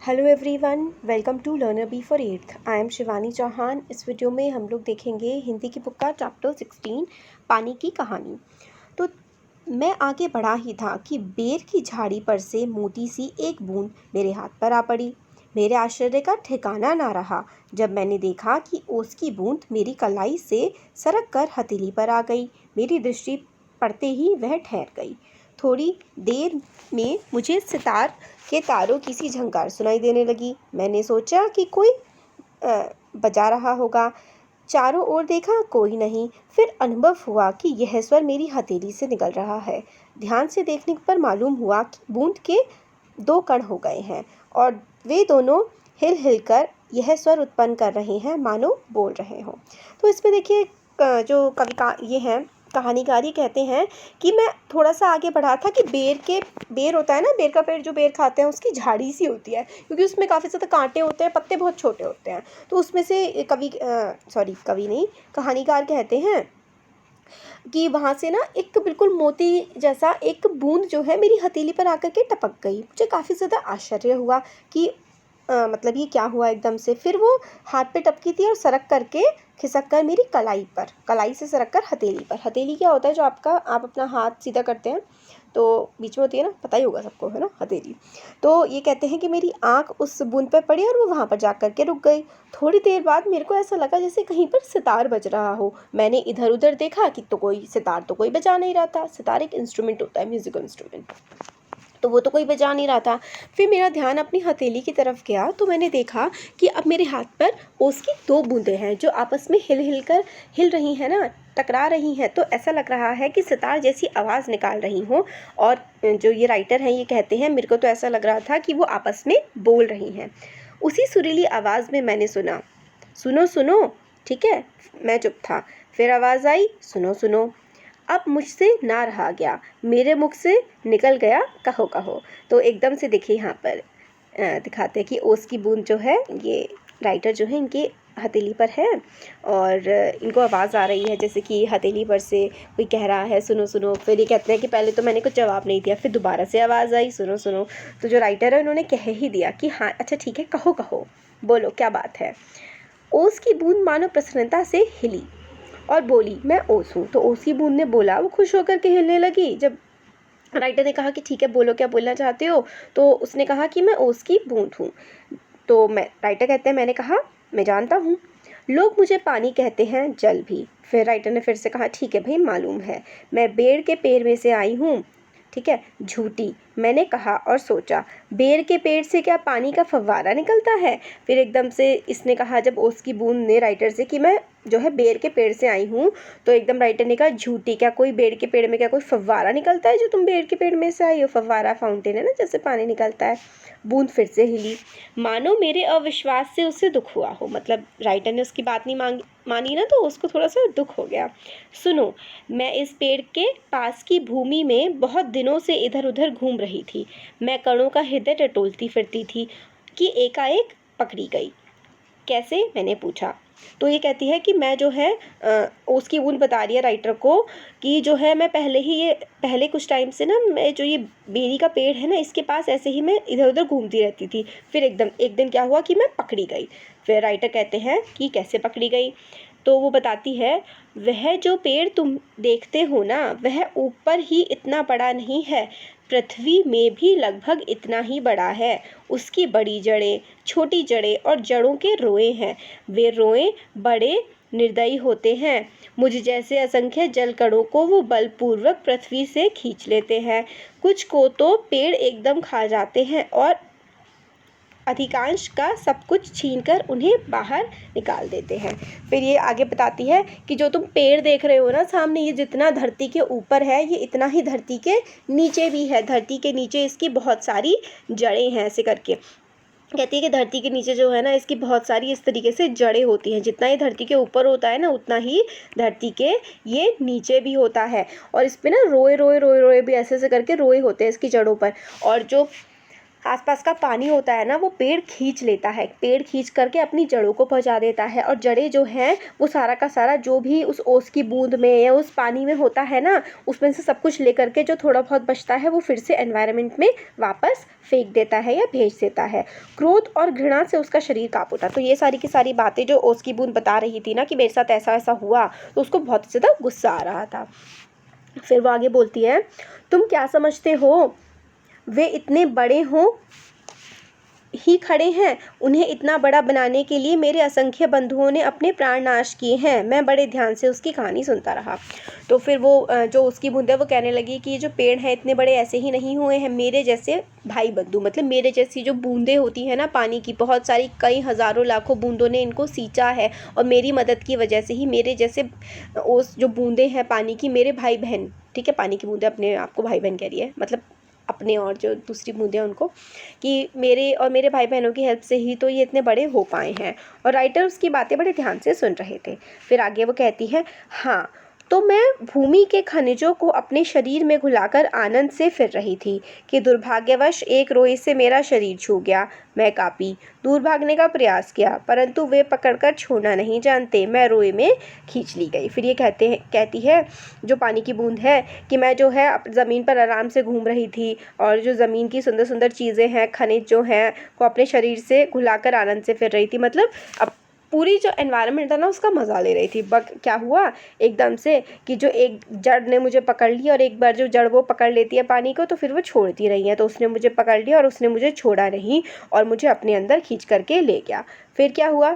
Hello everyone, welcome to learner B for eighth. I am Shivani Chauhan. इस video में हम लोग देखेंगे हिंदी की बुक का चैप्टर 16 पानी की कहानी। तो मैं आगे बढ़ा ही था कि बेर की झाड़ी पर से मोटी सी एक बूंद मेरे हाथ पर आ पड़ी। मेरे आश्चर्य का ठिकाना ना रहा जब मैंने देखा कि ओस की बूंद मेरी कलाई से सरक कर हथेली पर आ गई। मेरी दृष्टि पड़ते ही वह ठहर गई। थोड़ी देर में मुझे सितार के तारों की सी झंकार सुनाई देने लगी। मैंने सोचा कि कोई बजा रहा होगा। चारों ओर देखा, कोई नहीं। फिर अनुभव हुआ कि यह स्वर मेरी हथेली से निकल रहा है। ध्यान से देखने पर मालूम हुआ कि बूंद के दो कण हो गए हैं और वे दोनों हिल हिल कर यह स्वर उत्पन्न कर रहे हैं, मानो बोल रहे हों। तो इसमें देखिए जो कविता ये है, कहानीकारी कहते हैं कि मैं थोड़ा सा आगे बढ़ा था कि बेर होता है ना, बेर का पेड़ जो बेर खाते हैं उसकी झाड़ी सी होती है, क्योंकि उसमें काफ़ी ज़्यादा कांटे होते हैं, पत्ते बहुत छोटे होते हैं। तो उसमें से कवि नहीं, कहानीकार कहते हैं कि वहाँ से ना एक बिल्कुल मोती जैसा एक बूंद जो है मेरी हथेली पर आकर के टपक गई। मुझे काफ़ी ज़्यादा आश्चर्य हुआ कि मतलब ये क्या हुआ एकदम से। फिर वो हाथ पे टपकी थी और सरक करके खिसक कर मेरी कलाई से सरक कर हथेली पर। हथेली क्या होता है, जो आप अपना हाथ सीधा करते हैं तो बीच में होती है ना, पता ही होगा सबको, है ना, हथेली। तो ये कहते हैं कि मेरी आंख उस बूंद पर पड़ी और वो वहाँ पर जा कर के रुक गई। थोड़ी देर बाद मेरे को ऐसा लगा जैसे कहीं पर सितार बज रहा हो। मैंने इधर उधर देखा कि सितार तो कोई बजा नहीं रहा था। सितार एक इंस्ट्रूमेंट होता है, म्यूजिकल इंस्ट्रूमेंट, तो वो तो कोई बजा नहीं रहा था। फिर मेरा ध्यान अपनी हथेली की तरफ गया तो मैंने देखा कि अब मेरे हाथ पर ओस की दो बूंदें हैं जो आपस में हिल रही हैं ना, टकरा रही हैं। तो ऐसा लग रहा है कि सितार जैसी आवाज़ निकाल रही हो। और जो ये राइटर हैं ये कहते हैं, मेरे को तो ऐसा लग रहा था कि वो आपस में बोल रही हैं। उसी सुरीली आवाज़ में मैंने सुना, सुनो सुनो। ठीक है, मैं चुप था। फिर आवाज़ आई, सुनो सुनो। अब मुझसे ना रहा गया, मेरे मुख से निकल गया, कहो कहो। तो एकदम से देखिए यहाँ पर दिखाते हैं कि ओस की बूंद जो है, ये राइटर जो है इनके हथेली पर है और इनको आवाज़ आ रही है जैसे कि हथेली पर से कोई कह रहा है सुनो सुनो। फिर ये कहते हैं कि पहले तो मैंने कुछ जवाब नहीं दिया, फिर दोबारा से आवाज़ आई, सुनो सुनो। तो जो राइटर है उन्होंने कह ही दिया कि हाँ अच्छा ठीक है, कहो कहो, बोलो क्या बात है। ओस की बूंद मानो प्रसन्नता से हिली और बोली, मैं ओस हूँ। तो ओस की बूंद ने बोला, वो खुश होकर के हिलने लगी। जब राइटर ने कहा कि ठीक है बोलो क्या बोलना चाहते हो, तो उसने कहा कि मैं ओस की बूंद हूँ। तो राइटर कहते हैं, मैंने कहा मैं जानता हूँ, लोग मुझे पानी कहते हैं, जल भी। फिर राइटर ने फिर से कहा, ठीक है भाई, मालूम है, मैं बेर के पेड़ में से आई हूँ। ठीक है, झूठी, मैंने कहा और सोचा, बेर के पेड़ से क्या पानी का फव्वारा निकलता है। फिर एकदम से इसने कहा, जब ओस की बूंद ने राइटर से, कि मैं जो है बेर के पेड़ से आई हूँ, तो एकदम राइटर ने कहा, झूठी, क्या कोई बेर के पेड़ में क्या कोई फव्वारा निकलता है जो तुम बेर के पेड़ में से आई हो। फव्वारा फाउंटेन है ना, जैसे पानी निकलता है। बूंद फिर से हिली, मानो मेरे अविश्वास से उसे दुख हुआ हो। मतलब राइटर ने उसकी बात नहीं मानी ना, तो उसको थोड़ा सा दुख हो गया। सुनो, मैं इस पेड़ के पास की भूमि में बहुत दिनों से इधर उधर घूम रही थी। मैं कणों का हृदय टटोलती फिरती थी कि एकाएक पकड़ी गई। कैसे, मैंने पूछा। तो ये कहती है कि मैं जो है उसकी बूंद बता रही है राइटर को कि जो है मैं पहले कुछ टाइम से ना, मैं जो ये बेरी का पेड़ है ना, इसके पास ऐसे ही मैं इधर उधर घूमती रहती थी। फिर एकदम एक दिन क्या हुआ कि मैं पकड़ी गई। फिर राइटर कहते हैं कि कैसे पकड़ी गई। तो वो बताती है, वह जो पेड़ तुम देखते हो ना, वह ऊपर ही इतना बड़ा नहीं है, पृथ्वी में भी लगभग इतना ही बड़ा है। उसकी बड़ी जड़ें, छोटी जड़ें और जड़ों के रोए हैं। वे रोए बड़े निर्दयी होते हैं। मुझ जैसे असंख्य जलकणों को वो बलपूर्वक पृथ्वी से खींच लेते हैं। कुछ को तो पेड़ एकदम खा जाते हैं और अधिकांश का सब कुछ छीनकर उन्हें बाहर निकाल देते हैं। फिर ये आगे बताती है कि जो तुम पेड़ देख रहे हो ना सामने, ये जितना धरती के ऊपर है, ये इतना ही धरती के नीचे भी है। धरती के नीचे इसकी बहुत सारी जड़ें हैं। ऐसे करके कहती है कि धरती के नीचे जो है ना, इसकी बहुत सारी इस तरीके से जड़ें होती हैं। जितना ये धरती के ऊपर होता है ना, उतना ही धरती के ये नीचे भी होता है। और इस पे ना रोए रोए रोए रोए भी ऐसे ऐसे करके रोए होते हैं इसकी जड़ों पर। और जो आसपास का पानी होता है ना, वो पेड़ खींच लेता है, पेड़ खींच करके अपनी जड़ों को पहुंचा देता है, और जड़ें जो हैं वो सारा का सारा जो भी उस ओस की बूंद में या उस पानी में होता है ना, उसमें से सब कुछ लेकर के जो थोड़ा बहुत बचता है वो फिर से एनवायरनमेंट में वापस फेंक देता है या भेज देता है। क्रोध और घृणा से उसका शरीर काँप उठा। तो ये सारी की सारी बातें जो ओस की बूंद बता रही थी ना कि मेरे साथ ऐसा ऐसा हुआ, तो उसको बहुत ज़्यादा गुस्सा आ रहा था। फिर वो आगे बोलती है, तुम क्या समझते हो वे इतने बड़े हों ही खड़े हैं? उन्हें इतना बड़ा बनाने के लिए मेरे असंख्य बंधुओं ने अपने प्राण नाश किए हैं। मैं बड़े ध्यान से उसकी कहानी सुनता रहा। तो फिर वो जो उसकी बूंद है वो कहने लगी कि ये जो पेड़ हैं इतने बड़े ऐसे ही नहीं हुए हैं, मेरे जैसे भाई बंधु, मतलब मेरे जैसी जो बूंदें होती हैं ना पानी की, बहुत सारी कई हज़ारों लाखों बूंदों ने इनको सींचा है, और मेरी मदद की वजह से ही मेरे जैसे उस जो बूंदें हैं पानी की, मेरे भाई बहन, ठीक है, पानी की बूंदें अपने आप को भाई बहन कह रही है, मतलब अपने और जो दूसरी बूंदें उनको, कि मेरे और मेरे भाई बहनों की हेल्प से ही तो ये इतने बड़े हो पाए हैं। और राइटर उसकी बातें बड़े ध्यान से सुन रहे थे। फिर आगे वो कहती है, हाँ तो मैं भूमि के खनिजों को अपने शरीर में घुलाकर आनंद से फिर रही थी कि दुर्भाग्यवश एक रोए से मेरा शरीर छू गया। मैं कांपी, दूर भागने का प्रयास किया, परंतु वे पकड़कर छोड़ना नहीं जानते। मैं रोए में खींच ली गई। फिर ये कहती है जो पानी की बूंद है कि मैं जो है ज़मीन पर आराम से घूम रही थी, और जो ज़मीन की सुंदर सुंदर चीज़ें हैं, खनिज जो हैं, वो अपने शरीर से घुलाकर आनंद से फिर रही थी। मतलब अब पूरी जो एनवायरनमेंट था ना उसका मज़ा ले रही थी। बट क्या हुआ एकदम से कि जो एक जड़ ने मुझे पकड़ लिया, और एक बार जो जड़ वो पकड़ लेती है पानी को तो फिर वो छोड़ती नहीं है, तो उसने मुझे पकड़ लिया और उसने मुझे छोड़ा नहीं और मुझे अपने अंदर खींच करके ले गया। फिर क्या हुआ,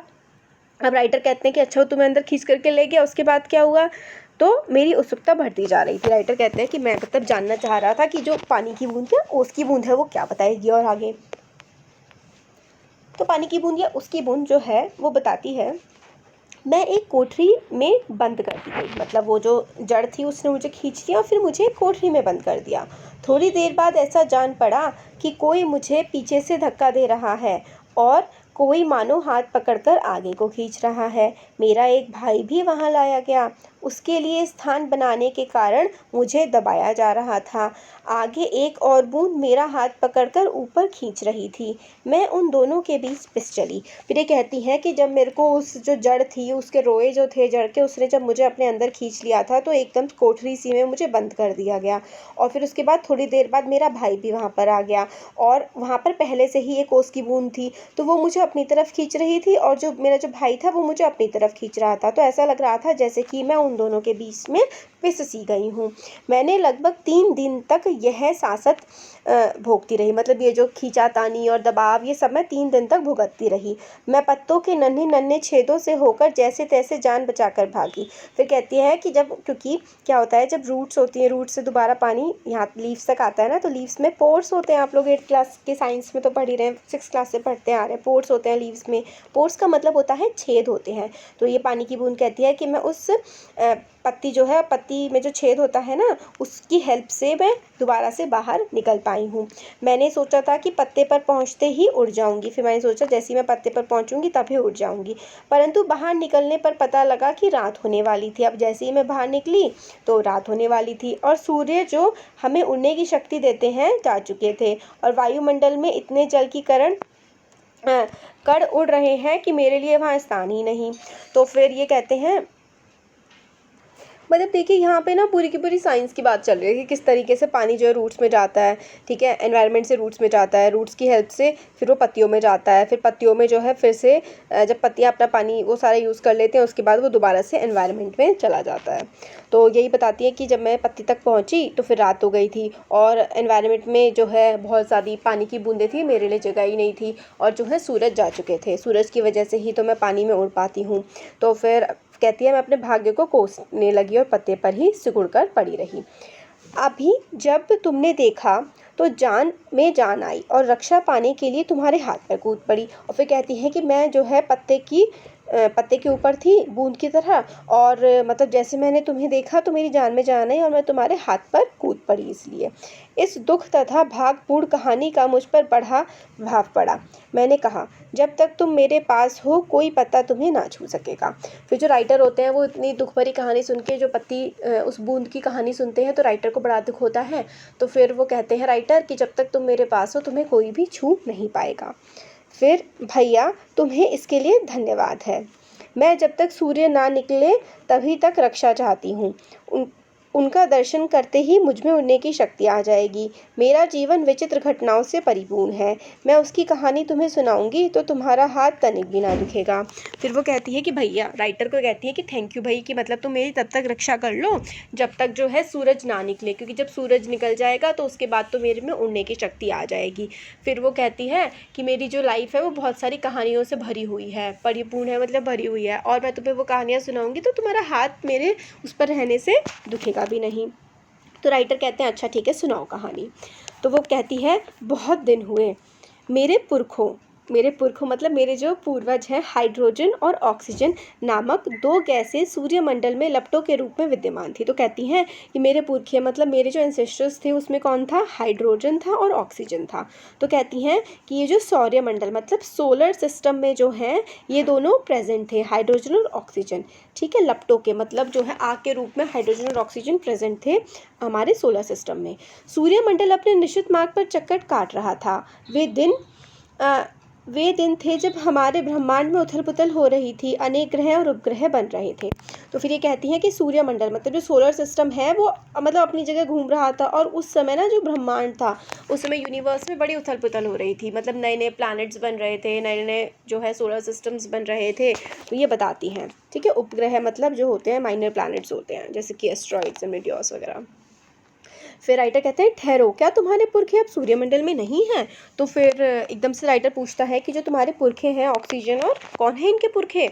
अब राइटर कहते हैं कि अच्छा वो तुम्हें अंदर खींच करके ले गया, उसके बाद क्या हुआ? तो मेरी उत्सुकता बढ़ती जा रही थी। राइटर कहते हैं कि मैं मतलब जानना चाह रहा था कि जो पानी की बूंद या ओस की बूंद है वो क्या बताएगी। और आगे तो पानी की बूंद या उसकी बूंद जो है वो बताती है, मैं एक कोठरी में बंद कर दी गई, मतलब वो जो जड़ थी उसने मुझे खींच लिया और फिर मुझे एक कोठरी में बंद कर दिया। थोड़ी देर बाद ऐसा जान पड़ा कि कोई मुझे पीछे से धक्का दे रहा है और कोई मानो हाथ पकड़कर आगे को खींच रहा है। मेरा एक भाई भी वहां लाया गया, उसके लिए स्थान बनाने के कारण मुझे दबाया जा रहा था। आगे एक और बूंद मेरा हाथ पकड़कर ऊपर खींच रही थी। मैं उन दोनों के बीच पिस चली। फिर ये कहती है कि जब मेरे को उस जो जड़ थी, उसके रोए जो थे जड़ के, उसने जब मुझे अपने अंदर खींच लिया था तो एकदम कोठरी सी में मुझे बंद कर दिया गया। और फिर उसके बाद थोड़ी देर बाद मेरा भाई भी वहाँ पर आ गया, और वहाँ पर पहले से ही एक ओस की बूंद थी, तो वो मुझे अपनी तरफ खींच रही थी, और जो मेरा जो भाई था वो मुझे अपनी तरफ खींच रहा था। तो ऐसा लग रहा था जैसे कि मैं उन दोनों के बीच में पिस सी गई हूँ। मैंने लगभग 3 दिन तक यह सासत भोगती रही, मतलब ये जो खींचातानी और दबाव ये सब मैं 3 दिन तक भुगतती रही। मैं पत्तों के नन्हे नन्हे छेदों से होकर जैसे तैसे जान बचाकर भागी। फिर कहती है कि जब, क्योंकि क्या होता है जब रूट्स होती हैं, रूट से दोबारा पानी यहाँ लीव्स तक आता है ना, तो लीव्स में पोर्स होते हैं। आप लोग 8th क्लास के साइंस में तो पढ़ ही रहे हैं, 6th क्लास से पढ़ते आ रहे हैं। पोर्स होते हैं लीव्स में, पोर्स का मतलब होता है छेद होते हैं। तो ये पानी की बूंद कहती है कि मैं उस पत्ती जो है, पत्ती में जो छेद होता है ना, उसकी हेल्प से मैं दोबारा से बाहर निकल पाई हूँ। मैंने सोचा था कि पत्ते पर पहुँचते ही उड़ जाऊँगी, फिर मैंने सोचा जैसे ही मैं पत्ते पर पहुँचूँगी तभी उड़ जाऊँगी, परंतु बाहर निकलने पर पता लगा कि रात होने वाली थी। अब जैसे ही मैं बाहर निकली तो रात होने वाली थी, और सूर्य जो हमें उड़ने की शक्ति देते हैं जा चुके थे, और वायुमंडल में इतने जल की कण उड़ रहे हैं कि मेरे लिए वहाँ स्थान ही नहीं। तो फिर ये कहते हैं, मतलब देखिए यहाँ पे ना पूरी की पूरी साइंस की बात चल रही है कि किस तरीके से पानी जो है रूट्स में जाता है, ठीक है, एनवायरनमेंट से रूट्स में जाता है, रूट्स की हेल्प से फिर वो पत्तियों में जाता है, फिर पत्तियों में जो है फिर से जब पत्तियाँ अपना पानी वो सारा यूज़ कर लेते हैं उसके बाद वो दोबारा से एनवायरनमेंट में चला जाता है। तो यही बताती है कि जब मैं पत्ती तक पहुँची तो फिर रात हो गई थी, और एनवायरनमेंट में जो है बहुत ज़्यादा पानी की बूंदें थी, मेरे लिए जगह ही नहीं थी, और जो है सूरज जा चुके थे, सूरज की वजह से ही तो मैं पानी में उड़ पाती हूँ। तो फिर कहती है मैं अपने भाग्य को कोसने लगी और पत्ते पर ही सिकुड़ कर पड़ी रही। अभी जब तुमने देखा तो जान में जान आई और रक्षा पाने के लिए तुम्हारे हाथ पर कूद पड़ी। और फिर कहती है कि मैं जो है पत्ते की पत्ते के ऊपर थी बूंद की तरह, और मतलब जैसे मैंने तुम्हें देखा तो मेरी जान में जान आई और मैं तुम्हारे हाथ पर कूद पड़ी। इसलिए इस दुख तथा भागपूर्ण कहानी का मुझ पर बड़ा प्रभाव पड़ा। मैंने कहा, जब तक तुम मेरे पास हो कोई पत्ता तुम्हें ना छू सकेगा। फिर जो राइटर होते हैं वो इतनी दुख भरी कहानी सुन के जो पत्ती उस बूंद की कहानी सुनते हैं तो राइटर को बड़ा दुख होता है। तो फिर वो कहते हैं राइटर कि जब तक तुम मेरे पास हो तुम्हें कोई भी छू नहीं पाएगा। फिर भैया तुम्हें इसके लिए धन्यवाद है। मैं जब तक सूर्य ना निकले तभी तक रक्षा चाहती हूँ। उनका दर्शन करते ही मुझ में उड़ने की शक्ति आ जाएगी। मेरा जीवन विचित्र घटनाओं से परिपूर्ण है। मैं उसकी कहानी तुम्हें सुनाऊंगी तो तुम्हारा हाथ तनिक भी ना दुखेगा। फिर वो कहती है कि भैया, राइटर को कहती है कि थैंक यू भाई, कि मतलब तुम मेरी तब तक रक्षा कर लो जब तक जो है सूरज ना निकले, क्योंकि जब सूरज निकल जाएगा तो उसके बाद तो मेरे में उड़ने की शक्ति आ जाएगी। फिर वो कहती है कि मेरी जो लाइफ है वो बहुत सारी कहानियों से भरी हुई है, परिपूर्ण है मतलब भरी हुई है, और मैं तुम्हें वो कहानियाँ सुनाऊंगी तो तुम्हारा हाथ मेरे उस पर रहने से दुखेगा भी नहीं। तो राइटर कहते हैं अच्छा ठीक है सुनाओ कहानी। तो वो कहती है, बहुत दिन हुए मेरे पुरखों मतलब मेरे जो पूर्वज हैं, हाइड्रोजन और ऑक्सीजन नामक दो गैसें सूर्यमंडल में लपटों के रूप में विद्यमान थी। तो कहती हैं कि मेरे पुरखे मतलब मेरे जो एंसेस्टर्स थे उसमें कौन था, हाइड्रोजन था और ऑक्सीजन था। तो कहती हैं कि ये जो सौर्यमंडल मतलब सोलर सिस्टम में जो हैं ये दोनों प्रेजेंट थे, हाइड्रोजन और ऑक्सीजन। ठीक है, लपटों के मतलब जो है आग के रूप में हाइड्रोजन और ऑक्सीजन प्रेजेंट थे हमारे सोलर सिस्टम में। सूर्यमंडल अपने निश्चित मार्ग पर चक्कर काट रहा था। वे दिन थे जब हमारे ब्रह्मांड में उथल पुथल हो रही थी, अनेक ग्रह और उपग्रह बन रहे थे। तो फिर ये कहती हैं कि सूर्यमंडल मतलब जो सोलर सिस्टम है वो मतलब अपनी जगह घूम रहा था, और उस समय ना जो ब्रह्मांड था उस समय यूनिवर्स में बड़ी उथल पुथल हो रही थी, मतलब नए नए प्लैनेट्स बन रहे थे, नए नए जो है सोलर सिस्टम्स बन रहे थे। तो ये बताती हैं। ठीक है, उपग्रह मतलब जो होते हैं माइनर प्लैनेट्स होते हैं, जैसे कि एस्ट्रॉइड्स एंड मीटियोर्स वगैरह। फिर राइटर कहते हैं, ठहरो, क्या तुम्हारे पुरखे अब सूर्यमंडल में नहीं हैं? तो फिर एकदम से राइटर पूछता है कि जो तुम्हारे पुरखे हैं ऑक्सीजन, और कौन है इनके पुरखे?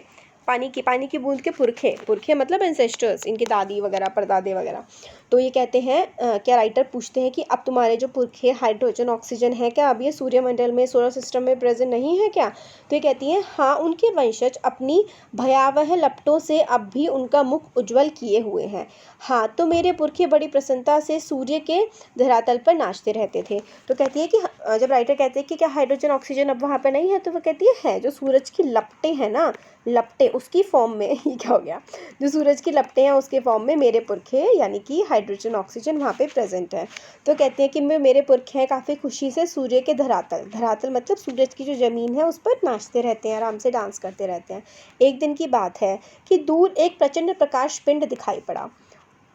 पानी की बूंद के पुरखे मतलब एंसेस्टर्स, इनके दादी वगैरह परदादे वगैरह। तो ये कहते हैं क्या राइटर पूछते हैं कि अब तुम्हारे जो पुरखे हाइड्रोजन ऑक्सीजन है क्या अब ये सूर्यमंडल में सोलर सिस्टम में प्रेजेंट नहीं है क्या? तो ये कहती हैं हाँ, उनके वंशज अपनी भयावह लपटों से अब भी उनका मुख उज्जवल किए हुए हैं। हाँ, तो मेरे पुरखे बड़ी प्रसन्नता से सूर्य के धरातल पर नाचते रहते थे। तो कहती है कि जब राइटर कहते हैं कि क्या हाइड्रोजन ऑक्सीजन अब वहाँ पर नहीं है, तो वो कहती है जो सूरज की लपटें हैं ना, लपटें उसकी फॉर्म में ये क्या हो गया, जो सूरज की लपटें हैं उसके फॉर्म में मेरे पुरखे यानी कि हाइड्रोजन ऑक्सीजन वहाँ पे प्रेजेंट है। तो कहते हैं कि मेरे पुरखे हैं काफ़ी खुशी से सूर्य के धरातल मतलब सूरज की जो ज़मीन है उस पर नाचते रहते हैं, आराम से डांस करते रहते हैं। एक दिन की बात है कि दूर एक प्रचंड प्रकाश पिंड दिखाई पड़ा।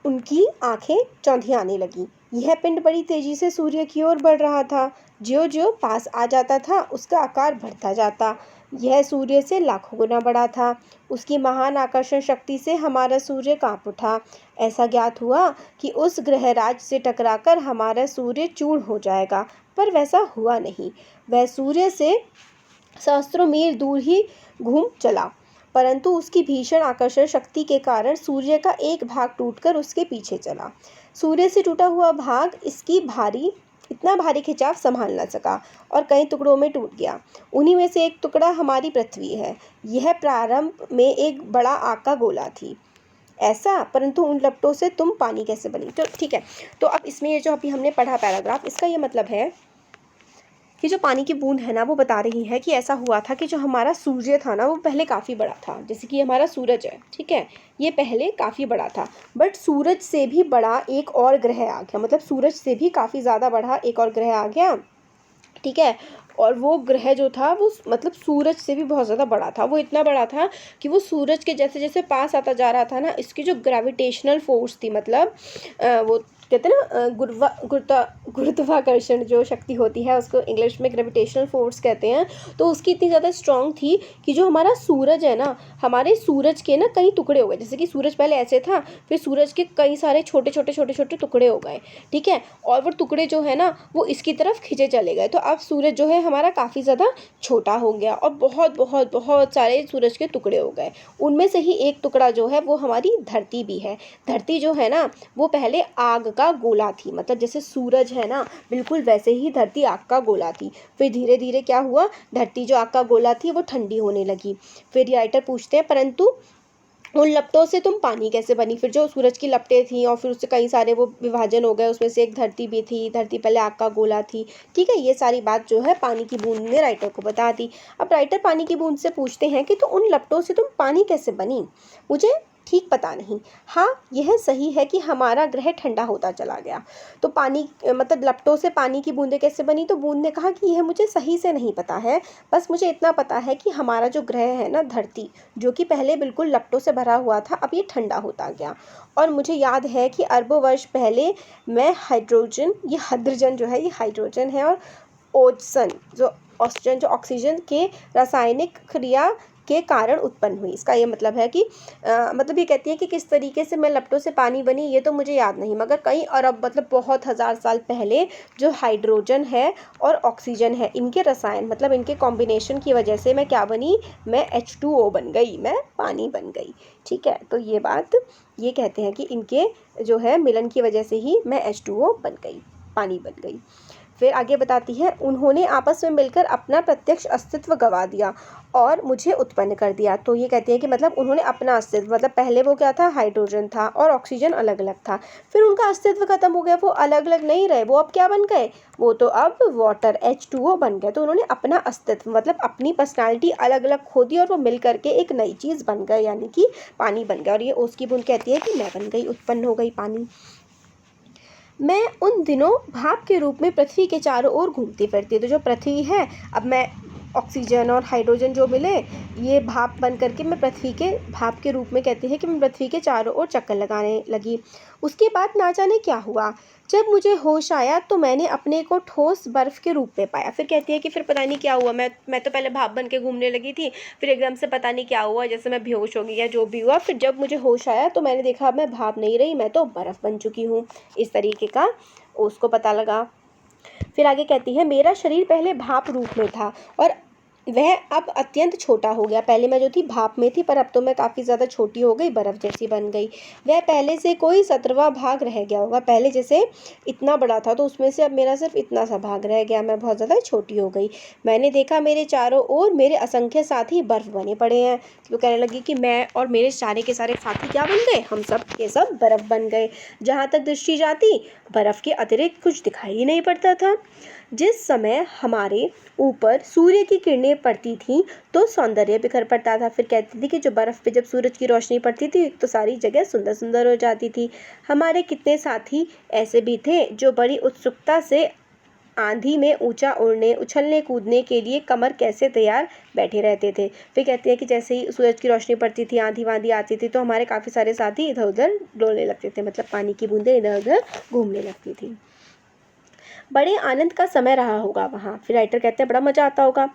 उनकी आंखें चौंधियाने लगीं। यह पिंड बड़ी तेजी से सूर्य की ओर बढ़ रहा था। ज्यों-ज्यों पास आ जाता था उसका आकार बढ़ता जाता। यह सूर्य से लाखों गुना बड़ा था। उसकी महान आकर्षण शक्ति से हमारा सूर्य कांप उठा। ऐसा ज्ञात हुआ कि उस ग्रहराज से टकराकर हमारा सूर्य चूर हो जाएगा, पर वैसा हुआ नहीं। वह सूर्य से सहस्त्रों मील दूर ही घूम चला, परंतु उसकी भीषण आकर्षण शक्ति के कारण सूर्य का एक भाग टूटकर उसके पीछे चला। सूर्य से टूटा हुआ भाग इतना भारी खिंचाव संभाल न सका और कई टुकड़ों में टूट गया। उन्हीं में से एक टुकड़ा हमारी पृथ्वी है। यह प्रारंभ में एक बड़ा आग का गोला थी। ऐसा, परंतु उन लपटों से तुम पानी कैसे बनी? तो ठीक है, तो अब इसमें ये जो अभी हमने पढ़ा पैराग्राफ, इसका ये मतलब है कि जो पानी की बूंद है ना वो बता रही है कि ऐसा हुआ था कि जो हमारा सूर्य था ना वो पहले काफ़ी बड़ा था, जैसे कि हमारा सूरज है, ठीक है, ये पहले काफ़ी बड़ा था, बट सूरज से भी बड़ा एक और ग्रह आ गया, मतलब सूरज से भी काफ़ी ज़्यादा बड़ा एक और ग्रह आ गया। ठीक है, और वो ग्रह जो था वो मतलब सूरज से भी बहुत ज़्यादा बड़ा था। वो इतना बड़ा था कि वो सूरज के जैसे जैसे पास आता जा रहा था ना, इसकी जो ग्रेविटेशनल फोर्स थी, मतलब वो कहते हैं ना गुरुत्वाकर्षण जो शक्ति होती है उसको इंग्लिश में ग्रेविटेशनल फोर्स कहते हैं। तो उसकी इतनी ज़्यादा स्ट्रॉन्ग थी कि जो हमारा सूरज है ना, हमारे सूरज के ना कई टुकड़े हो गए। जैसे कि सूरज पहले ऐसे था, फिर सूरज के कई सारे छोटे छोटे टुकड़े हो गए। ठीक है, और वो टुकड़े जो है ना वो इसकी तरफ खींचे चले गए। तो अब सूरज जो है हमारा काफ़ी ज़्यादा छोटा हो गया और बहुत बहुत बहुत सारे सूरज के टुकड़े हो गए। उनमें से ही एक टुकड़ा जो है वो हमारी धरती भी है। धरती जो है ना वो पहले आग का गोला थी, मतलब जैसे सूरज है है ना, बिल्कुल वैसे ही धरती आग का गोला थी। फिर धीरे धीरे क्या हुआ, धरती जो आग का गोला थी वो ठंडी होने लगी। फिर राइटर पूछते हैं परंतु उन लपटों से तुम पानी कैसे बनी? फिर जो सूरज की लपटें थी और फिर उससे कई सारे वो विभाजन हो गए, उसमें से एक धरती भी थी, धरती पहले आग का गोला थी। ठीक है, ये सारी बात जो है पानी की बूंद ने राइटर को बता दी। अब राइटर पानी की बूंद से पूछते हैं कि तो उन लपटों से तुम पानी कैसे बनी? मुझे ठीक पता नहीं। हाँ, यह सही है कि हमारा ग्रह ठंडा होता चला गया। तो पानी मतलब लपटों से पानी की बूंदें कैसे बनी? तो बूंद ने कहा कि यह मुझे सही से नहीं पता है, बस मुझे इतना पता है कि हमारा जो ग्रह है ना धरती, जो कि पहले बिल्कुल लपटों से भरा हुआ था, अब ये ठंडा होता गया। और मुझे याद है कि अरबों वर्ष पहले मैं हाइड्रोजन, ये हाइड्रोजन जो है ये हाइड्रोजन है, और ओजोन जो ऑक्सीजन के रासायनिक क्रिया के कारण उत्पन्न हुई। इसका ये मतलब है कि मतलब ये कहती है कि किस तरीके से मैं लपटों से पानी बनी ये तो मुझे याद नहीं, मगर कई अरब मतलब बहुत हज़ार साल पहले जो हाइड्रोजन है और ऑक्सीजन है, इनके रसायन मतलब इनके कॉम्बिनेशन की वजह से मैं क्या बनी, मैं H2O बन गई, मैं पानी बन गई। ठीक है, तो ये बात ये कहते हैं कि इनके जो है मिलन की वजह से ही मैं H2O बन गई, पानी बन गई। फिर आगे बताती है, उन्होंने आपस में मिलकर अपना प्रत्यक्ष अस्तित्व गवा दिया और मुझे उत्पन्न कर दिया। तो ये कहते हैं कि मतलब उन्होंने अपना अस्तित्व, मतलब पहले वो क्या था, हाइड्रोजन था और ऑक्सीजन अलग अलग था, फिर उनका अस्तित्व खत्म हो गया, वो अलग अलग नहीं रहे, वो अब क्या बन गए, वो तो अब वाटर H2O बन गए। तो उन्होंने अपना अस्तित्व मतलब अपनी पर्सनालिटी अलग अलग खो दी और वो मिल करके एक नई चीज़ बन गए, यानी कि पानी बन गया। और ये ओस की बूंद कहती है कि मैं बन गई, उत्पन्न हो गई पानी। मैं उन दिनों भाप के रूप में पृथ्वी के चारों ओर घूमती फिरती। तो जो पृथ्वी है, अब मैं ऑक्सीजन और हाइड्रोजन जो मिले, ये भाप बन करके मैं पृथ्वी के भाप के रूप में कहते हैं कि मैं पृथ्वी के चारों ओर चक्कर लगाने लगी। उसके बाद ना जाने क्या हुआ, जब मुझे होश आया तो मैंने अपने को ठोस बर्फ़ के रूप में पाया। फिर कहती है कि फिर पता नहीं क्या हुआ, मैं तो पहले भाप बन के घूमने लगी थी, फिर एकदम से पता नहीं क्या हुआ, जैसे मैं बेहोश हो गई या जो भी हुआ, फिर जब मुझे होश आया तो मैंने देखा अब मैं भाप नहीं रही, मैं तो बर्फ़ बन चुकी हूँ। इस तरीके का उसको पता लगा। फिर आगे कहती है, मेरा शरीर पहले भाप रूप में था और वह अब अत्यंत छोटा हो गया। पहले मैं जो थी भाप में थी, पर अब तो मैं काफ़ी ज़्यादा छोटी हो गई, बर्फ़ जैसी बन गई। वह पहले से कोई 17वां भाग रह गया होगा, पहले जैसे इतना बड़ा था तो उसमें से अब मेरा सिर्फ इतना सा भाग रह गया, मैं बहुत ज़्यादा छोटी हो गई। मैंने देखा मेरे चारों ओर मेरे असंख्य साथी बर्फ़ बने पड़े हैं। तो कहने लगी कि मैं और मेरे सारे के सारे साथी क्या बन गए, हम सब के सब बर्फ़ बन गए। जहाँ तक दृष्टि जाती, बर्फ़ के अतिरिक्त कुछ दिखाई ही नहीं पड़ता था। जिस समय हमारे ऊपर सूर्य की किरणें पड़ती थीं तो सौंदर्य बिखर पड़ता था। फिर कहती थी कि जो बर्फ़ पे जब सूरज की रोशनी पड़ती थी तो सारी जगह सुंदर सुंदर हो जाती थी। हमारे कितने साथी ऐसे भी थे जो बड़ी उत्सुकता से आंधी में ऊंचा उड़ने, उछलने कूदने के लिए कमर कैसे तैयार बैठे रहते थे। फिर कहती है कि जैसे ही सूरज की रोशनी पड़ती थी, आंधी वांधी आती थी, तो हमारे काफ़ी सारे साथी इधर उधर डोलने लगते थे, मतलब पानी की बूंदें इधर उधर घूमने लगती थी। बड़े आनंद का समय रहा होगा वहाँ। फिर राइटर कहते हैं बड़ा मज़ा आता होगा।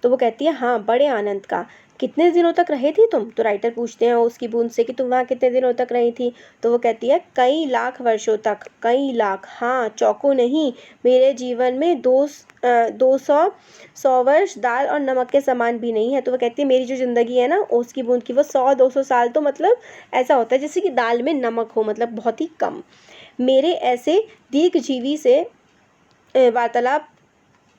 तो वो कहती है हाँ, बड़े आनंद का। कितने दिनों तक रहे थी तुम? तो राइटर पूछते हैं उसकी बूंद से कि तुम वहाँ कितने दिनों तक रही थी? तो वो कहती है कई लाख वर्षों तक। कई लाख, हाँ, चौको नहीं। मेरे जीवन में 200 वर्ष दाल और नमक के समान भी नहीं है। तो वो कहती है मेरी जो ज़िंदगी है ना ओस की बूंद की, वो 100-200 साल तो मतलब ऐसा होता है जैसे कि दाल में नमक हो, मतलब बहुत ही कम। मेरे ऐसे दीर्घजीवी से वार्तालाप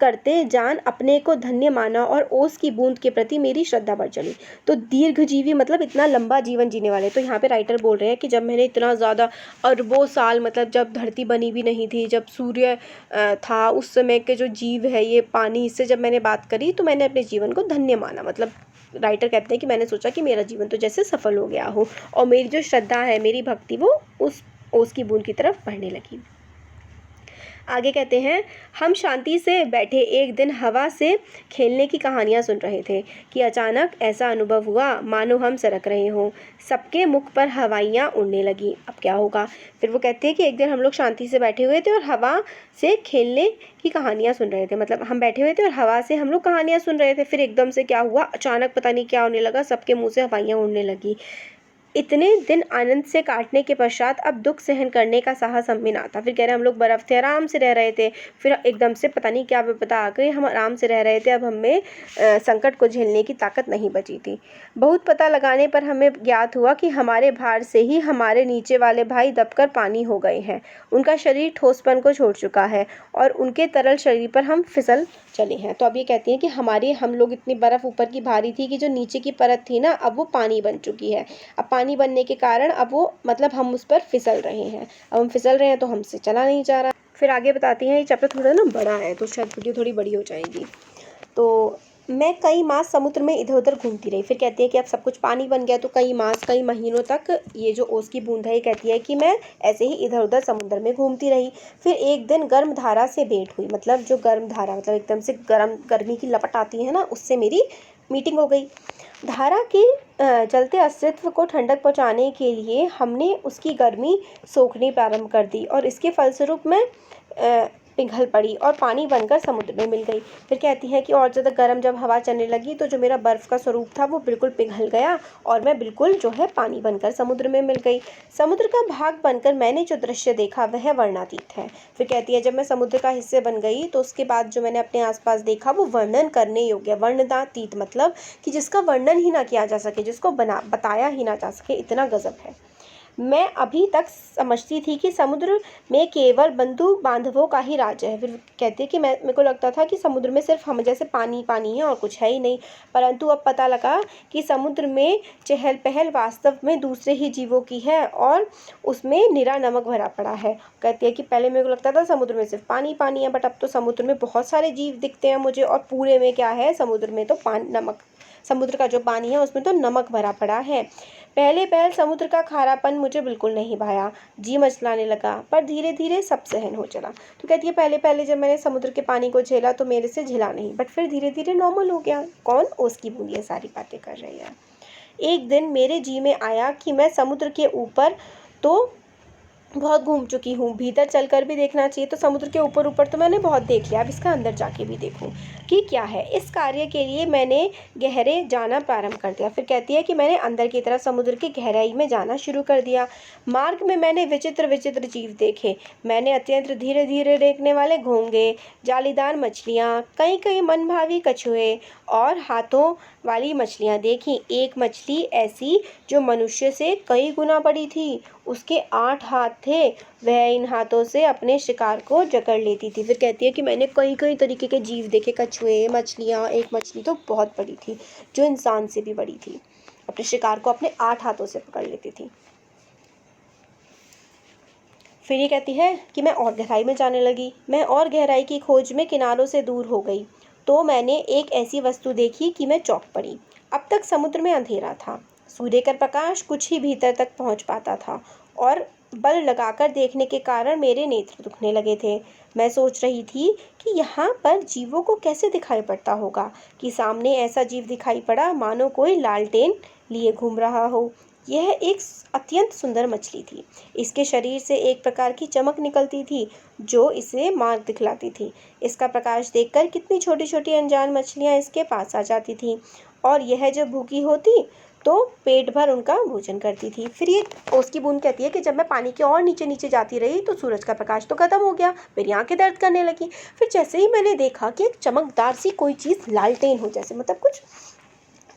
करते जान अपने को धन्य माना और ओस की बूंद के प्रति मेरी श्रद्धा बढ़ चली। तो दीर्घजीवी मतलब इतना लंबा जीवन जीने वाले। तो यहाँ पे राइटर बोल रहे हैं कि जब मैंने इतना ज़्यादा अरबों साल, मतलब जब धरती बनी भी नहीं थी, जब सूर्य था, उस समय के जो जीव है ये पानी, इससे जब मैंने बात करी तो मैंने अपने जीवन को धन्य माना। मतलब राइटर कहते हैं कि मैंने सोचा कि मेरा जीवन तो जैसे सफल हो गया हो और मेरी जो श्रद्धा है, मेरी भक्ति, वो उस ओस की बूंद की तरफ बढ़ने लगी। आगे कहते हैं, हम शांति से बैठे एक दिन हवा से खेलने की कहानियाँ सुन रहे थे कि अचानक ऐसा अनुभव हुआ मानो हम सरक रहे हों। सबके मुख पर हवाइयाँ उड़ने लगी। अब क्या होगा? फिर वो कहते हैं कि एक दिन हम लोग शांति से बैठे हुए थे और हवा से खेलने की कहानियाँ सुन रहे थे। मतलब हम बैठे हुए थे और हवा से हम लोग कहानियाँ सुन रहे थे। फिर एकदम से क्या हुआ, अचानक पता नहीं क्या होने लगा, सबके मुँह से हवाइयाँ उड़ने लगी। इतने दिन आनंद से काटने के पश्चात अब दुख सहन करने का साहस हम में ना था। फिर कह रहे हम लोग बर्फ थे, आराम से रह रहे थे, फिर एकदम से पता नहीं क्या विपदा आ गई, हम आराम से रह रहे थे, अब हमें संकट को झेलने की ताकत नहीं बची थी। बहुत पता लगाने पर हमें ज्ञात हुआ कि हमारे भार से ही हमारे नीचे वाले भाई दबकर पानी हो गए हैं। उनका शरीर ठोसपन को छोड़ चुका है और उनके तरल शरीर पर हम फिसल चले हैं। तो अब ये कहती हैं कि हम लोग इतनी बर्फ़ ऊपर की भारी थी कि जो नीचे की परत थी ना, अब वो पानी बन चुकी है। अब पानी बनने के कारण अब वो मतलब हम उस पर फिसल रहे हैं। अब हम फिसल रहे हैं तो हमसे चला नहीं जा रहा। फिर आगे बताती हैं, ये चैप्टर थोड़ा ना बड़ा है तो शायद वीडियो थोड़ी बड़ी हो जाएगी। तो मैं कई मास समुद्र में इधर उधर घूमती रही। फिर कहती है कि अब सब कुछ पानी बन गया तो कई मास कई महीनों तक ये जो ओस की बूंद है, ये कहती है कि मैं ऐसे ही इधर उधर समुद्र में घूमती रही। फिर एक दिन गर्म धारा से भेंट हुई, मतलब जो गर्म धारा मतलब एकदम से गर्मी की लपट आती है ना, उससे मेरी मीटिंग हो गई। धारा के चलते अस्तित्व को ठंडक पहुंचाने के लिए हमने उसकी गर्मी सोखनी प्रारंभ कर दी और इसके फलस्वरूप मैं पिघल पड़ी और पानी बनकर समुद्र में मिल गई। फिर कहती है कि और ज़्यादा गर्म जब हवा चलने लगी तो जो मेरा बर्फ़ का स्वरूप था वो बिल्कुल पिघल गया और मैं बिल्कुल जो है पानी बनकर समुद्र में मिल गई। समुद्र का भाग बनकर मैंने जो दृश्य देखा वह वर्णनातीत है। फिर कहती है जब मैं समुद्र का हिस्से बन गई तो उसके बाद जो मैंने अपने आसपास देखा वो वर्णन करने योग्य, वर्णनातीत मतलब कि जिसका वर्णन ही ना किया जा सके, जिसको बताया ही ना जा सके, इतना गजब है। मैं अभी तक समझती थी कि समुद्र में केवल बंधु बांधवों का ही राज्य है। फिर कहती है कि मेरे को लगता था कि समुद्र में सिर्फ हम जैसे पानी पानी है और कुछ है ही नहीं, परंतु अब पता लगा कि समुद्र में चहल पहल वास्तव में दूसरे ही जीवों की है और उसमें निरा नमक भरा पड़ा है। कहती है कि पहले मेरे को लगता था समुद्र में सिर्फ पानी पानी है, बट अब तो समुद्र में बहुत सारे जीव दिखते हैं मुझे और पूरे में क्या है, समुद्र में तो नमक, समुद्र का जो पानी है उसमें तो नमक भरा पड़ा है। पहले पहल समुद्र का खारापन मुझे बिल्कुल नहीं भाया, जी मचलाने लगा, पर धीरे धीरे सब सहन हो चला। तो कहती है पहले पहले जब मैंने समुद्र के पानी को झेला तो मेरे से झेला नहीं, बट फिर धीरे धीरे नॉर्मल हो गया। कौन? ओस की बूंद ये सारी बातें कर रही है। एक दिन मेरे जी में आया कि मैं समुद्र के ऊपर तो बहुत घूम चुकी हूँ, भीतर चलकर भी देखना चाहिए। तो समुद्र के ऊपर ऊपर तो मैंने बहुत देख लिया, अब इसका अंदर जाके भी देखूँ कि क्या है। इस कार्य के लिए मैंने गहरे जाना प्रारंभ कर दिया। फिर कहती है कि मैंने अंदर की तरफ समुद्र की गहराई में जाना शुरू कर दिया। मार्ग में मैंने विचित्र विचित्र जीव देखे। मैंने अत्यंत धीरे धीरे रेंगने वाले घोंगे, जालीदार मछलियाँ, कई कई मनभावी कछुए और हाथों वाली मछलियाँ देखी। एक मछली ऐसी जो मनुष्य से कई गुना बड़ी थी, उसके 8 हाथ थे, वह इन हाथों से अपने शिकार को जकड़ लेती थी। फिर कहती है कि मैंने कई कई तरीके के जीव देखे, कछुए, मछलियाँ, एक मछली तो बहुत बड़ी थी जो इंसान से भी बड़ी थी, अपने शिकार को अपने 8 हाथों से पकड़ लेती थी। फिर ये कहती है कि मैं और गहराई में जाने लगी। मैं और गहराई की खोज में किनारों से दूर हो गई तो मैंने एक ऐसी वस्तु देखी कि मैं चौंक पड़ी। अब तक समुद्र में अंधेरा था, सूर्य का प्रकाश कुछ ही भीतर तक पहुंच पाता था और बल लगाकर देखने के कारण मेरे नेत्र दुखने लगे थे। मैं सोच रही थी कि यहाँ पर जीवों को कैसे दिखाई पड़ता होगा कि सामने ऐसा जीव दिखाई पड़ा मानो कोई लालटेन लिए घूम रहा हो। यह एक अत्यंत सुंदर मछली थी। इसके शरीर से एक प्रकार की चमक निकलती थी जो इसे मार्ग दिखलाती थी। इसका प्रकाश देखकर कितनी छोटी छोटी अनजान मछलियाँ इसके पास आ जाती थीं और यह जब भूखी होती तो पेट भर उनका भोजन करती थी। फिर ये ओस की बूंद कहती है कि जब मैं पानी के और नीचे नीचे जाती रही तो सूरज का प्रकाश तो खत्म हो गया, मेरी आंखें दर्द करने लगी। फिर जैसे ही मैंने देखा कि एक चमकदार सी कोई चीज़ लालटेन हो जैसे, मतलब कुछ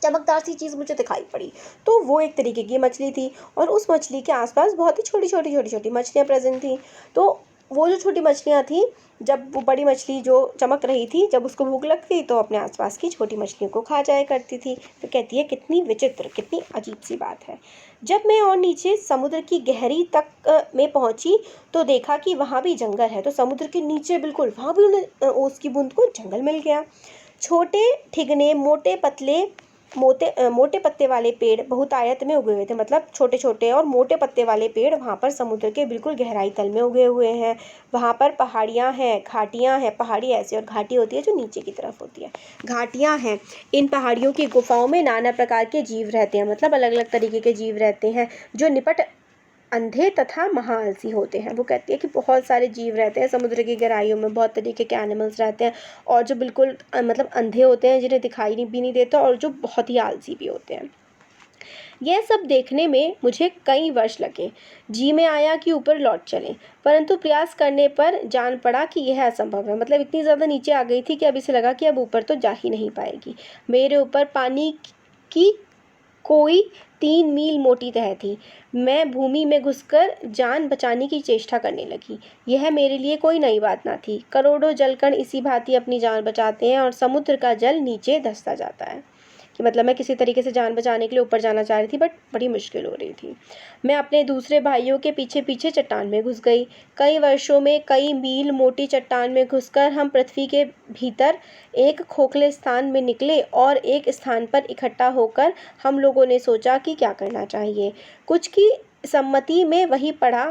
चमकदार सी चीज़ मुझे दिखाई पड़ी, तो वो एक तरीके की मछली थी और उस मछली के आसपास बहुत ही छोटी छोटी छोटी छोटी मछलियाँ प्रेजेंट थी। तो वो जो छोटी मछलियाँ थी, जब वो बड़ी मछली जो चमक रही थी, जब उसको भूख लगती तो अपने आसपास की छोटी मछलियों को खा जाया करती थी। तो कहती है कितनी विचित्र, कितनी अजीब सी बात है। जब मैं और नीचे समुद्र की गहरी तक में पहुंची तो देखा कि वहाँ भी जंगल है। तो समुद्र के नीचे बिल्कुल वहाँ भी उन्हें ओस की बूंद को जंगल मिल गया। छोटे ठिगने मोटे पत्ते वाले पेड़ बहुतायत में उगे हुए थे, मतलब छोटे छोटे और मोटे पत्ते वाले पेड़ वहाँ पर समुद्र के बिल्कुल गहराई तल में उगे हुए हैं। वहाँ पर पहाड़ियाँ हैं, घाटियाँ हैं, पहाड़ी ऐसी और घाटी होती है जो नीचे की तरफ होती है, घाटियाँ हैं। इन पहाड़ियों की गुफाओं में नाना प्रकार के जीव रहते हैं, मतलब अलग अलग तरीके के जीव रहते हैं जो निपट अंधे तथा महाआलसी होते हैं। वो कहती है कि बहुत सारे जीव रहते हैं समुद्र की गहराइयों में, बहुत तरीके के एनिमल्स रहते हैं और जो बिल्कुल मतलब अंधे होते हैं, जिन्हें दिखाई भी नहीं देता और जो बहुत ही आलसी भी होते हैं। यह सब देखने में मुझे कई वर्ष लगे। जी में आया कि ऊपर लौट चलें, परंतु प्रयास करने पर जान पड़ा कि यह असंभव है। मतलब इतनी ज़्यादा नीचे आ गई थी कि अब इसे लगा कि अब ऊपर तो जा ही नहीं पाएगी। मेरे ऊपर पानी की कोई 3 मील मोटी तह थी। मैं भूमि में घुसकर जान बचाने की चेष्टा करने लगी। यह मेरे लिए कोई नई बात न थी। करोड़ों जलकण इसी भांति अपनी जान बचाते हैं और समुद्र का जल नीचे धंसता जाता है। कि मतलब मैं किसी तरीके से जान बचाने के लिए ऊपर जाना चाह रही थी, बट बड़ी मुश्किल हो रही थी। मैं अपने दूसरे भाइयों के पीछे पीछे चट्टान में घुस गई। कई वर्षों में कई मील मोटी चट्टान में घुसकर हम पृथ्वी के भीतर एक खोखले स्थान में निकले और एक स्थान पर इकट्ठा होकर हम लोगों ने सोचा कि क्या करना चाहिए। कुछ की सम्मति में वहीं पड़ा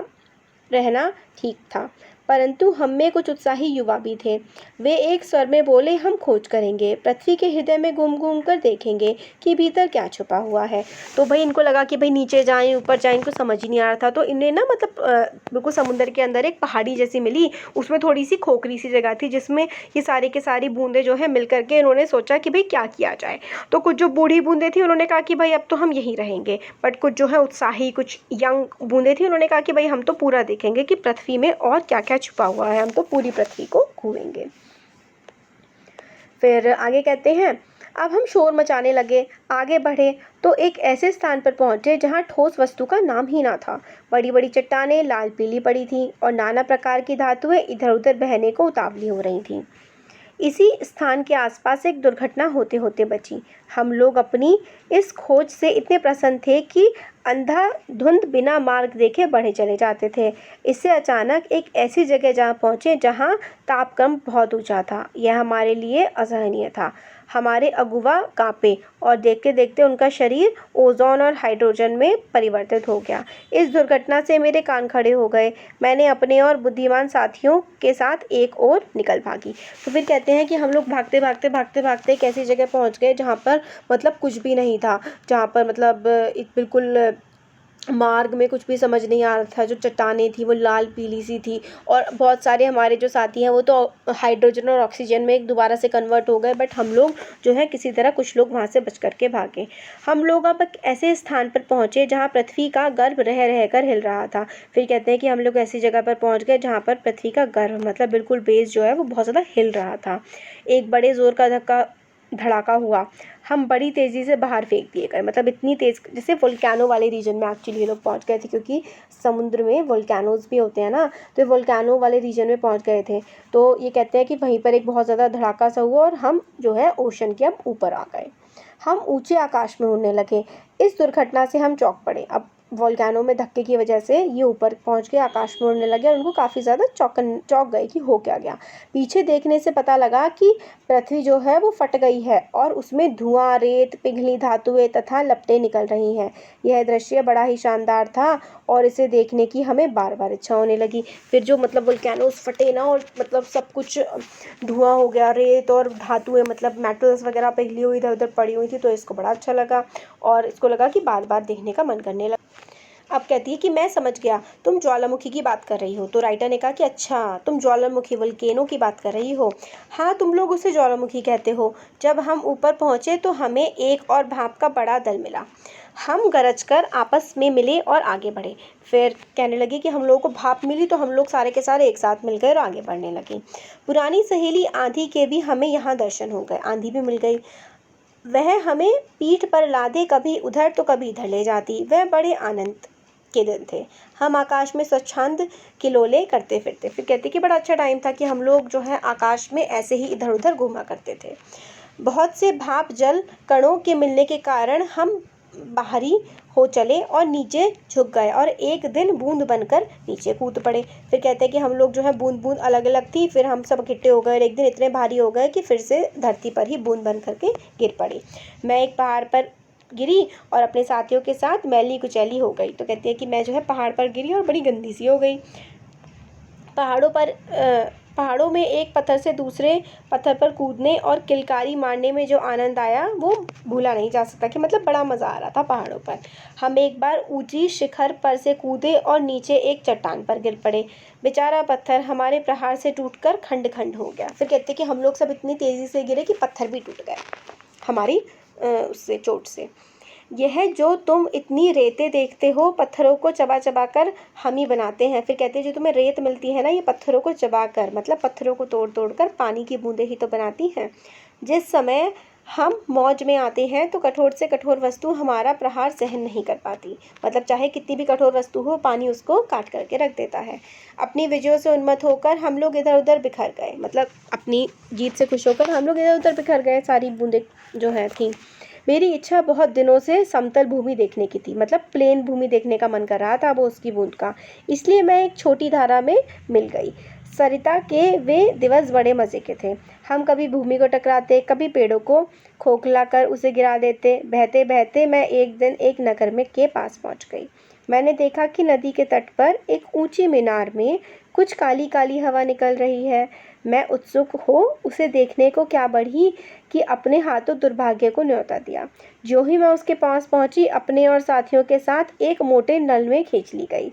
रहना ठीक था, परंतु हम में कुछ उत्साही युवा भी थे। वे एक स्वर में बोले, हम खोज करेंगे, पृथ्वी के हृदय में घूम घूम कर देखेंगे कि भीतर क्या छुपा हुआ है। तो भाई इनको लगा कि भाई नीचे जाएं ऊपर जाएं, इनको समझ ही नहीं आ रहा था। तो इन्हें ना मतलब बिल्कुल समुद्र के अंदर एक पहाड़ी जैसी मिली, उसमें थोड़ी सी खोखरी सी जगह थी जिसमें ये सारी की सारी बूंदें जो है मिल करके इन्होंने सोचा कि भाई क्या किया जाए। तो कुछ जो बूढ़ी बूंदें थी उन्होंने कहा कि भाई अब तो हम यहीं रहेंगे, बट कुछ जो है उत्साही कुछ यंग बूंदें थी उन्होंने कहा कि भाई हम तो पूरा देखेंगे कि पृथ्वी में और क्या क्या छुपा हुआ है, हम तो पूरी पृथ्वी को घूमेंगे। फिर आगे कहते हैं, अब हम शोर मचाने लगे, आगे बढ़े तो एक ऐसे स्थान पर पहुंचे जहां ठोस वस्तु का नाम ही ना था। बड़ी बड़ी चट्टानें लाल पीली पड़ी थीं और नाना प्रकार की धातुएं इधर उधर बहने को उतावली हो रही थीं। इसी स्थान के आसपास एक दुर्घटना होते होते बची। हम लोग अपनी इस खोज से इतने प्रसन्न थे कि अंधाधुंध बिना मार्ग देखे बढ़े चले जाते थे। इससे अचानक एक ऐसी जगह जा पहुँचे जहाँ तापक्रम बहुत ऊंचा था। यह हमारे लिए असहनीय था। हमारे अगुआ कांपे और देखते देखते उनका शरीर ओजोन और हाइड्रोजन में परिवर्तित हो गया। इस दुर्घटना से मेरे कान खड़े हो गए। मैंने अपने और बुद्धिमान साथियों के साथ एक ओर निकल भागी। तो फिर कहते हैं कि हम लोग भागते भागते भागते भागते एक ऐसी जगह पहुंच गए जहाँ पर मतलब कुछ भी नहीं था, जहाँ पर मतलब बिल्कुल मार्ग में कुछ भी समझ नहीं आ रहा था। जो चट्टानें थी वो लाल पीली सी थी और बहुत सारे हमारे जो साथी हैं वो तो हाइड्रोजन और ऑक्सीजन में एक दोबारा से कन्वर्ट हो गए, बट हम लोग जो है किसी तरह कुछ लोग वहाँ से बच करके भागे। हम लोग अब एक ऐसे स्थान पर पहुँचे जहाँ पृथ्वी का गर्भ रह रह कर हिल रहा था। फिर कहते हैं कि हम लोग ऐसी जगह पर पहुँच गए जहाँ पर पृथ्वी का गर्भ मतलब बिल्कुल बेस जो है वो बहुत ज़्यादा हिल रहा था। एक बड़े ज़ोर का धड़ाका हुआ। हम बड़ी तेज़ी से बाहर फेंक दिए गए, मतलब इतनी तेज़, जैसे वोल्केनो वाले रीजन में एक्चुअली ये लोग पहुंच गए थे, क्योंकि समुद्र में वोल्केनोज भी होते हैं ना, तो वोल्केनो वाले रीजन में पहुंच गए थे। तो ये कहते हैं कि वहीं पर एक बहुत ज़्यादा धड़ाका सा हुआ और हम जो है ओशन के अब ऊपर आ गए। हम ऊंचे आकाश में उड़ने लगे। इस दुर्घटना से हम चौंक पड़े। अब वोल्केनो में धक्के की वजह से ये ऊपर पहुंच के आकाश में उड़ने लगे और उनको काफ़ी ज़्यादा चौंक गए कि हो क्या गया। पीछे देखने से पता लगा कि पृथ्वी जो है वो फट गई है और उसमें धुआं, रेत, पिघली धातुएं तथा लपटें निकल रही हैं। यह दृश्य बड़ा ही शानदार था और इसे देखने की हमें बार बार इच्छा होने लगी। फिर जो मतलब वोल्केनोज फटे ना और मतलब सब कुछ धुआं हो गया, रेत और धातुएं मतलब मेटल्स वगैरह पिघली हुई इधर उधर पड़ी हुई थी, तो इसको बड़ा अच्छा लगा और इसको लगा कि बार बार देखने का मन करने लगा। अब कहती है कि मैं समझ गया, तुम ज्वालामुखी की बात कर रही हो। तो राइटर ने कहा कि अच्छा, तुम ज्वालामुखी वोल्केनो की बात कर रही हो। हाँ, तुम लोग उसे ज्वालामुखी कहते हो। जब हम ऊपर पहुँचे तो हमें एक और भाप का बड़ा दल मिला। हम गरज कर आपस में मिले और आगे बढ़े। फिर कहने लगे कि हम लोगों को भाप मिली तो हम लोग सारे के सारे एक साथ मिल गए और आगे बढ़ने लगे। पुरानी सहेली आंधी के भी हमें यहाँ दर्शन हो गए। आंधी भी मिल गई। वह हमें पीठ पर लादे कभी उधर तो कभी इधर ले जाती। वह बड़े आनंद के दिन थे। हम आकाश में स्वच्छंद किलोले करते फिरते। फिर कहते कि बड़ा अच्छा टाइम था कि हम लोग जो है आकाश में ऐसे ही इधर उधर घूमा करते थे। बहुत से भाप जल कणों के मिलने के कारण हम बाहरी हो चले और नीचे झुक गए और एक दिन बूंद बनकर नीचे कूद पड़े। फिर कहते हैं कि हम लोग जो है बूंद बूंद अलग अलग थी, फिर हम सब इकट्ठे हो गए और एक दिन इतने भारी हो गए कि फिर से धरती पर ही बूंद बन करके गिर पड़ी। मैं एक पहाड़ पर गिरी और अपने साथियों के साथ मैली कुचैली हो गई। तो कहती है कि मैं जो है पहाड़ पर गिरी और बड़ी गंदी सी हो गई। पहाड़ों में एक पत्थर से दूसरे पत्थर पर कूदने और किलकारी मारने में जो आनंद आया वो भूला नहीं जा सकता, कि मतलब बड़ा मज़ा आ रहा था पहाड़ों पर। हम एक बार ऊंची शिखर पर से कूदे और नीचे एक चट्टान पर गिर पड़े। बेचारा पत्थर हमारे प्रहार से टूटकर खंड खंड हो गया। फिर कहते कि हम लोग सब इतनी तेज़ी से गिरे कि पत्थर भी टूट गए हमारी उससे चोट से। यह जो तुम इतनी रेतें देखते हो, पत्थरों को चबा चबा कर हम ही बनाते हैं। फिर कहते हैं जो तुम्हें रेत मिलती है ना, ये पत्थरों को चबा कर, मतलब पत्थरों को तोड़ तोड़ कर पानी की बूंदें ही तो बनाती हैं। जिस समय हम मौज में आते हैं तो कठोर से कठोर वस्तु हमारा प्रहार सहन नहीं कर पाती। मतलब चाहे कितनी भी कठोर वस्तु हो, पानी उसको काट करके रख देता है। अपनी विजयों से उन्मत्त होकर हम लोग इधर उधर बिखर गए, मतलब अपनी जीत से खुश होकर हम लोग इधर उधर बिखर गए, सारी बूंदें जो है थी। मेरी इच्छा बहुत दिनों से समतल भूमि देखने की थी, मतलब प्लेन भूमि देखने का मन कर रहा था वो उसकी बूंद का। इसलिए मैं एक छोटी धारा में मिल गई। सरिता के वे दिवस बड़े मज़े के थे। हम कभी भूमि को टकराते, कभी पेड़ों को खोखला कर उसे गिरा देते। बहते बहते मैं एक दिन एक नगर में के पास पहुंच गई। मैंने देखा कि नदी के तट पर एक ऊंची मीनार में कुछ काली काली हवा निकल रही है। मैं उत्सुक हो उसे देखने को क्या बढ़ी कि अपने हाथों दुर्भाग्य को न्योता दिया। जो ही मैं उसके पास पहुंची, अपने और साथियों के साथ एक मोटे नल में खींच ली गई।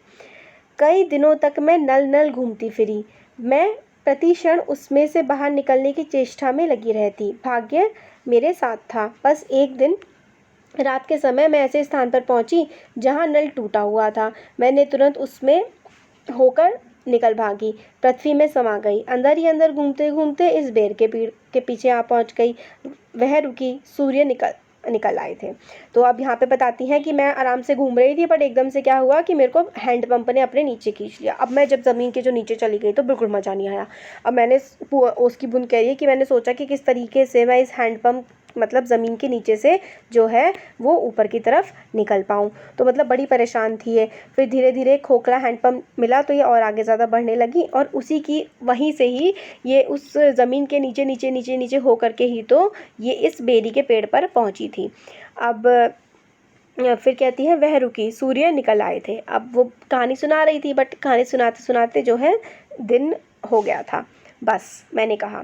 कई दिनों तक मैं नल नल घूमती फिरी। मैं प्रति क्षण उसमें से बाहर निकलने की चेष्टा में लगी रहती। भाग्य मेरे साथ था। बस एक दिन रात के समय मैं ऐसे स्थान पर पहुंची जहां नल टूटा हुआ था। मैंने तुरंत उसमें होकर निकल भागी, पृथ्वी में समा गई। अंदर ही अंदर घूमते घूमते इस बेर के पेड़ के पीछे आ पहुंच गई। वह रुकी, सूर्य निकल आए थे। तो अब यहाँ पे बताती हैं कि मैं आराम से घूम रही थी, बट एकदम से क्या हुआ कि मेरे को हैंडपंप ने अपने नीचे खींच लिया। अब मैं जब ज़मीन के जो नीचे चली गई तो बिल्कुल मज़ा नहीं आया। अब मैंने उसकी बूंद कह रही है कि मैंने सोचा कि किस तरीके से मैं इस हैंडपंप मतलब ज़मीन के नीचे से जो है वो ऊपर की तरफ निकल पाऊँ। तो मतलब बड़ी परेशान थी ये। फिर धीरे धीरे खोखला हैंडपंप मिला तो ये और आगे ज़्यादा बढ़ने लगी, और उसी की वहीं से ही ये उस ज़मीन के नीचे नीचे नीचे नीचे हो करके ही तो ये इस बेरी के पेड़ पर पहुंची थी। अब फिर कहती है वह रुकी, सूर्य निकल आए थे। अब वो कहानी सुना रही थी, बट कहानी सुनाते सुनाते जो है दिन हो गया था। बस मैंने कहा,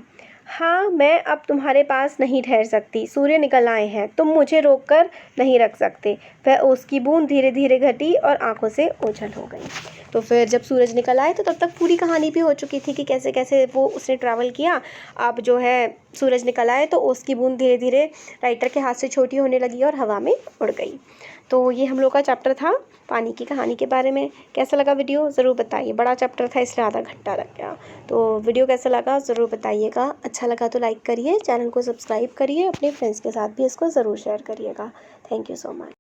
हाँ मैं अब तुम्हारे पास नहीं ठहर सकती। सूर्य निकल आए हैं, तुम मुझे रोक कर नहीं रख सकते। वह उसकी बूंद धीरे धीरे घटी और आंखों से ओझल हो गई। तो फिर जब सूरज निकल आए तो तब तक पूरी कहानी भी हो चुकी थी कि कैसे कैसे वो उसने ट्रैवल किया। अब जो है सूरज निकल आए तो उसकी बूंद धीरे धीरे राइटर के हाथ से छोटी होने लगी और हवा में उड़ गई। तो ये हम लोग का चैप्टर था पानी की कहानी के बारे में। कैसा लगा वीडियो ज़रूर बताइए। बड़ा चैप्टर था इसलिए आधा घंटा लग गया। तो वीडियो कैसा लगा ज़रूर बताइएगा। अच्छा लगा तो लाइक करिए, चैनल को सब्सक्राइब करिए, अपने फ्रेंड्स के साथ भी इसको ज़रूर शेयर करिएगा। Thank you so much.